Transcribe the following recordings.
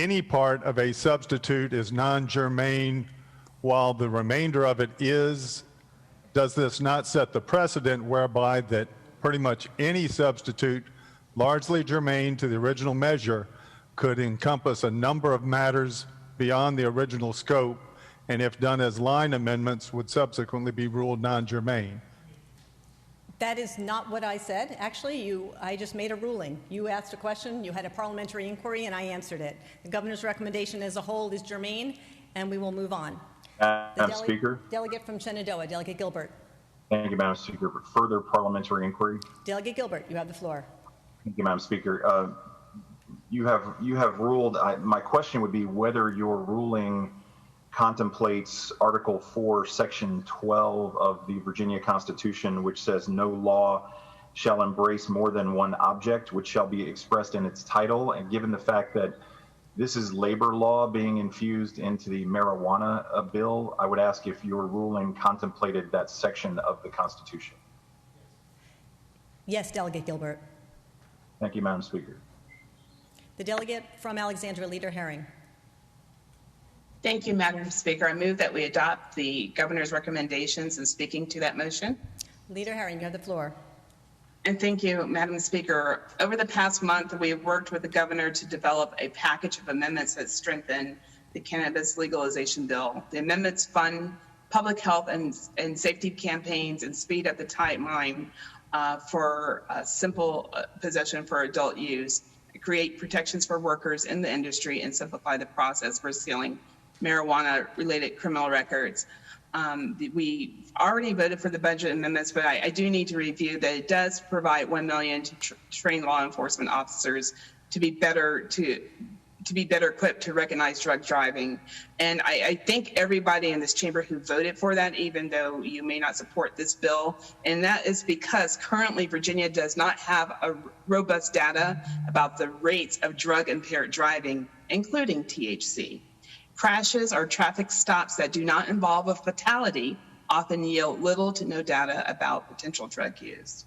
any part of a substitute is non-germane while the remainder of it is, does this not set the precedent whereby that pretty much any substitute largely germane to the original measure could encompass a number of matters beyond the original scope, and if done as line amendments would subsequently be ruled non-germane? That is not what I said. Actually, I just made a ruling. You asked a question, you had a parliamentary inquiry, and I answered it. The governor's recommendation as a whole is germane, and we will move on. Madam Speaker. Delegate from Shenandoah, Delegate Gilbert. Thank you, Madam Speaker. For further parliamentary inquiry. Delegate Gilbert, you have the floor. Thank you, Madam Speaker. You have ruled. My question would be whether your ruling contemplates Article 4, Section 12 of the Virginia Constitution, which says no law shall embrace more than one object, which shall be expressed in its title. And given the fact that this is labor law being infused into the marijuana bill, I would ask if your ruling contemplated that section of the Constitution. Yes, Delegate Gilbert. Thank you, Madam Speaker. The delegate from Alexandria, Leader Herring. Thank you, Madam Speaker. I move that we adopt the governor's recommendations and speaking to that motion. Leader Herring, you have the floor. And thank you, Madam Speaker. Over the past month, we have worked with the governor to develop a package of amendments that strengthen the cannabis legalization bill. The amendments fund public health and safety campaigns and speed up the timeline for simple possession for adult use, create protections for workers in the industry, and simplify the process for sealing marijuana-related criminal records. We already voted for the budget amendments, but I do need to review that it does provide $1 million to train law enforcement officers to be better equipped to recognize drug driving. And I thank everybody in this chamber who voted for that, even though you may not support this bill. And that is because currently Virginia does not have a robust data about the rates of drug-impaired driving, including THC. Crashes or traffic stops that do not involve a fatality often yield little to no data about potential drug use.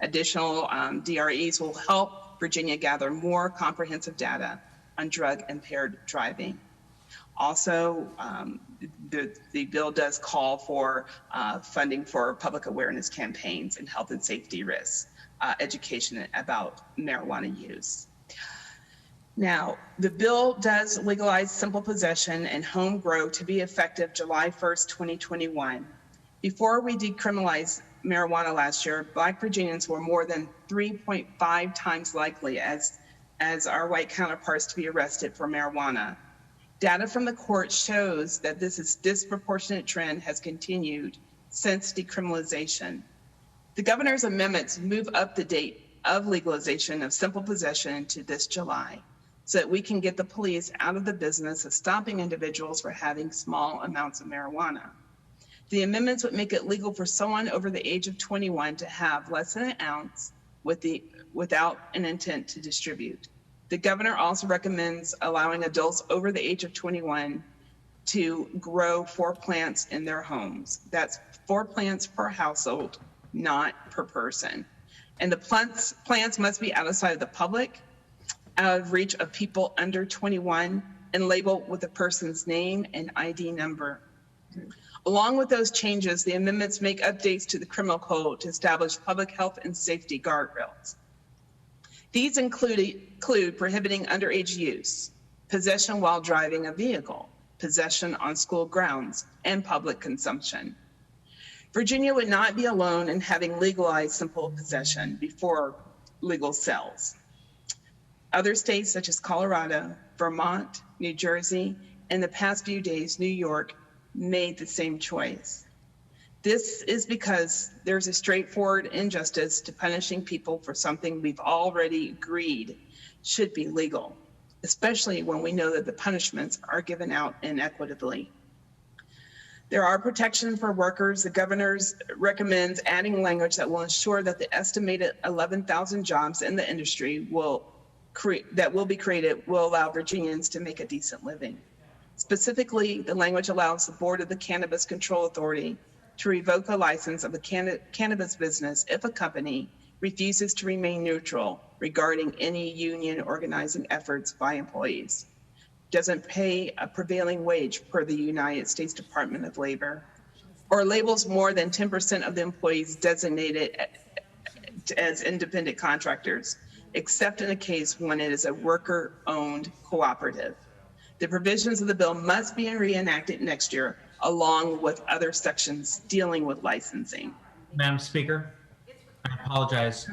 Additional DREs will help Virginia gather more comprehensive data on drug-impaired driving. Also, the bill does call for funding for public awareness campaigns and health and safety risks, education about marijuana use. Now, the bill does legalize simple possession and home grow to be effective July 1st, 2021. Before we decriminalized marijuana last year, Black Virginians were more than 3.5 times likely as our white counterparts to be arrested for marijuana. Data from the court shows that this disproportionate trend has continued since decriminalization. The governor's amendments move up the date of legalization of simple possession to this July, so that we can get the police out of the business of stopping individuals for having small amounts of marijuana. The amendments would make it legal for someone over the age of 21 to have less than an ounce without an intent to distribute. The governor also recommends allowing adults over the age of 21 to grow 4 plants in their homes. That's 4 plants per household, not per person. And the plants must be outside of the public, out of reach of people under 21, and labeled with the person's name and ID number. Along with those changes, the amendments make updates to the criminal code to establish public health and safety guardrails. These include prohibiting underage use, possession while driving a vehicle, possession on school grounds, and public consumption. Virginia would not be alone in having legalized simple possession before legal sales. Other states such as Colorado, Vermont, New Jersey, and the past few days, New York, made the same choice. This is because there's a straightforward injustice to punishing people for something we've already agreed should be legal, especially when we know that the punishments are given out inequitably. There are protections for workers. The governor recommends adding language that will ensure that the estimated 11,000 jobs in the industry that will be created will allow Virginians to make a decent living. Specifically, the language allows the Board of the Cannabis Control Authority to revoke a license of the cannabis business if a company refuses to remain neutral regarding any union organizing efforts by employees. doesn't pay a prevailing wage per the United States Department of Labor, or labels more than 10% of the employees designated as independent contractors, except in a case when it is a worker-owned cooperative. The provisions of the bill must be reenacted next year, along with other sections dealing with licensing. Madam Speaker, I apologize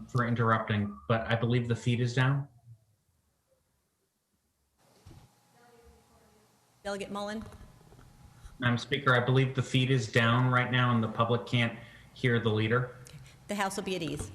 for interrupting, but I believe the feed is down. Delegate Mullen? Madam Speaker, I believe the feed is down right now and the public can't hear the leader. The House will be at ease.